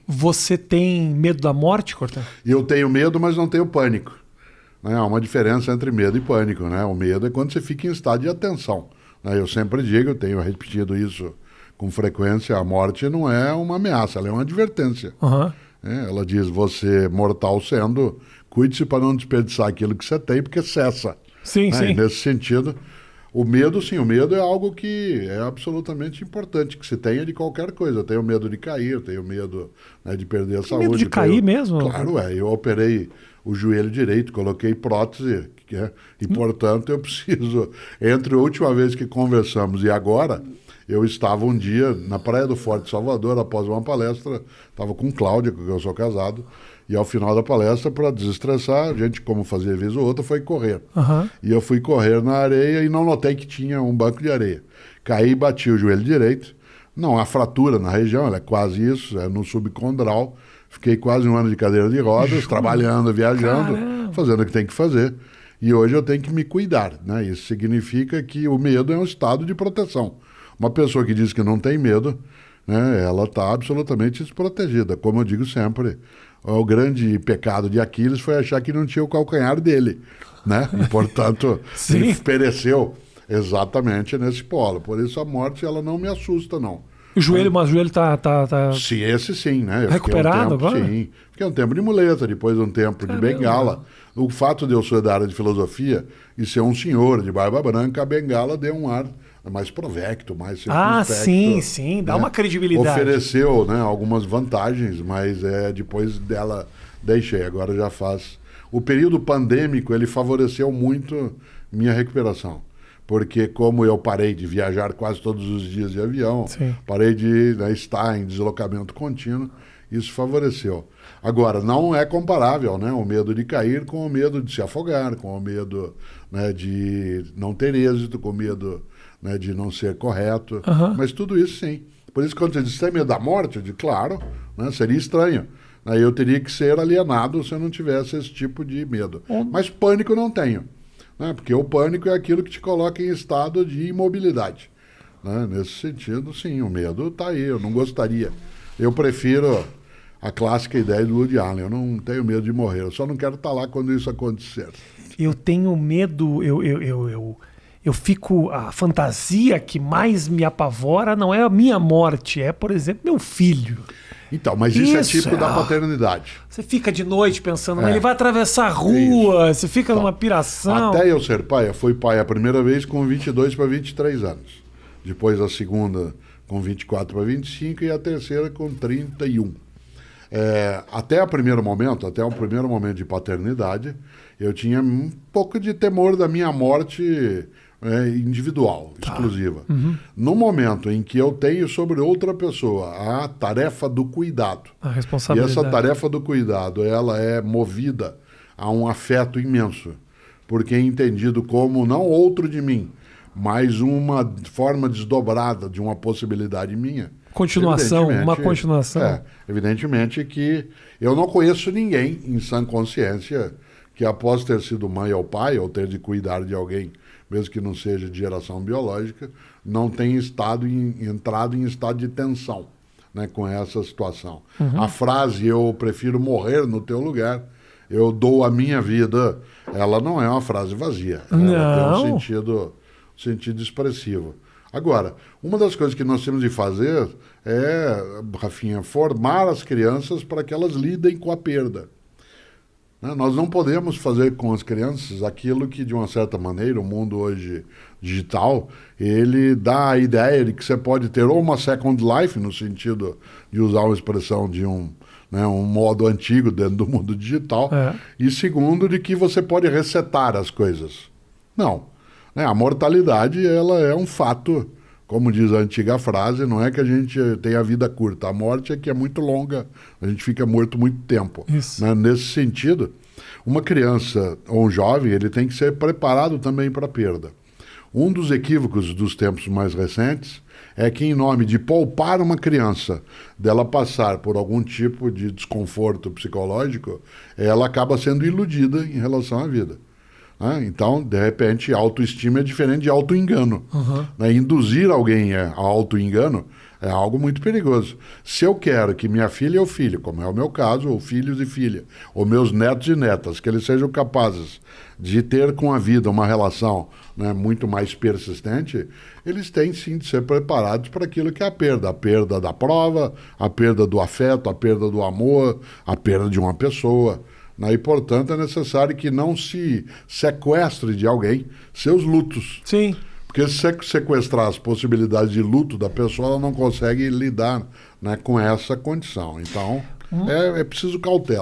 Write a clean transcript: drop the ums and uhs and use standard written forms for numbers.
Você tem medo da morte, Cortã? Eu tenho medo, mas não tenho pânico. Né? Há uma diferença entre medo e pânico. Né? O medo é quando você fica em estado de atenção. Né? Eu sempre digo, eu tenho repetido isso com frequência, a morte não é uma ameaça, ela é uma advertência. Uhum. Ela diz, você mortal sendo, cuide-se para não desperdiçar aquilo que você tem, porque cessa. Sim, sim. E nesse sentido, o medo, sim, o medo é algo que é absolutamente importante, que se tenha de qualquer coisa. Eu tenho medo de cair, eu tenho medo, né, de perder a saúde. Medo de cair mesmo? Claro, eu operei o joelho direito, coloquei prótese, e portanto eu preciso, entre a última vez que conversamos e agora, eu estava um dia na Praia do Forte, Salvador, após uma palestra, estava com Cláudia, com quem eu sou casado, e ao final da palestra, para desestressar, a gente, como fazia vez ou outra, foi correr. Uhum. E eu fui correr na areia e não notei que tinha um banco de areia. Caí e bati o joelho direito. Não há fratura na região, ela é quase isso, é no subcondral. Fiquei quase um ano de cadeira de rodas, trabalhando, viajando, fazendo o que tem que fazer. E hoje eu tenho que me cuidar, né? Isso significa que o medo é um estado de proteção. Uma pessoa que diz que não tem medo, né, ela está absolutamente desprotegida. Como eu digo sempre, o grande pecado de Aquiles foi achar que não tinha o calcanhar dele, né? E, portanto, ele pereceu exatamente nesse polo. Por isso a morte ela não me assusta, não. O joelho, mas o joelho tá... Sim, esse sim, né? Eu recuperado agora? Sim. Fiquei um tempo de muleta, depois um tempo de bengala. O fato de eu ser da área de filosofia e ser um senhor de barba branca, a bengala deu um ar mais provecto, mais circunspecto. Sim, dá uma credibilidade. Ofereceu, né, algumas vantagens, mas depois dela deixei, agora já faz. O período pandêmico, ele favoreceu muito minha recuperação. Porque como eu parei de viajar quase todos os dias de avião, parei de estar em deslocamento contínuo, isso favoreceu. Agora, não é comparável, né, o medo de cair com o medo de se afogar, com o medo, né, de não ter êxito, com o medo, né, de não ser correto, mas tudo isso sim. Por isso, quando você diz, tem medo da morte, eu digo, claro, né, seria estranho. Aí eu teria que ser alienado se eu não tivesse esse tipo de medo. Mas pânico não tenho. Né? Porque o pânico é aquilo que te coloca em estado de imobilidade. Né? Nesse sentido, sim, o medo está aí, eu não gostaria. Eu prefiro a clássica ideia do Woody Allen, eu não tenho medo de morrer, eu só não quero estar lá quando isso acontecer. Eu tenho medo, eu fico, a fantasia que mais me apavora não é a minha morte, é, por exemplo, meu filho. Então, mas isso é típico da paternidade. Você fica de noite pensando, ele vai atravessar a rua, você fica numa piração. Até eu ser pai, eu fui pai a primeira vez com 22 para 23 anos. Depois a segunda com 24 para 25 e a terceira com 31. Até o primeiro momento de paternidade, eu tinha um pouco de temor da minha morte individual, exclusiva. No momento em que eu tenho sobre outra pessoa a tarefa do cuidado, a responsabilidade. E essa tarefa do cuidado, ela é movida a um afeto imenso, porque é entendido como não outro de mim, mas uma forma desdobrada de uma possibilidade minha. Uma continuação. Evidentemente que eu não conheço ninguém em sã consciência que após ter sido mãe ou pai, ou ter de cuidar de alguém, mesmo que não seja de geração biológica, não tenha entrado em estado de tensão, né, com essa situação. A frase, eu prefiro morrer no teu lugar, eu dou a minha vida, ela não é uma frase vazia. Ela tem um sentido expressivo. Agora, uma das coisas que nós temos de fazer é, Rafinha, formar as crianças para que elas lidem com a perda. Nós não podemos fazer com as crianças aquilo que, de uma certa maneira, o mundo hoje digital, ele dá a ideia de que você pode ter ou uma second life, no sentido de usar uma expressão de um modo antigo dentro do mundo digital, e segundo, de que você pode resetar as coisas. Não. A mortalidade, ela é um fato, como diz a antiga frase, não é que a gente tem a vida curta, a morte é que é muito longa, a gente fica morto muito tempo. Né? Nesse sentido, uma criança ou um jovem, ele tem que ser preparado também para a perda. Um dos equívocos dos tempos mais recentes é que, em nome de poupar uma criança dela passar por algum tipo de desconforto psicológico, ela acaba sendo iludida em relação à vida. Né? Então, de repente, autoestima é diferente de autoengano. Né? Induzir alguém a autoengano é algo muito perigoso. Se eu quero que minha filha ou filho, como é o meu caso, ou filhos e filha, ou meus netos e netas, que eles sejam capazes de ter com a vida uma relação, né, muito mais persistente, eles têm sim de ser preparados para aquilo que é a perda da prova, a perda do afeto, a perda do amor, a perda de uma pessoa. Né? E, portanto, é necessário que não se sequestre de alguém seus lutos. Sim. Porque se sequestrar as possibilidades de luto da pessoa, ela não consegue lidar, né, com essa condição. Então, é preciso cautela.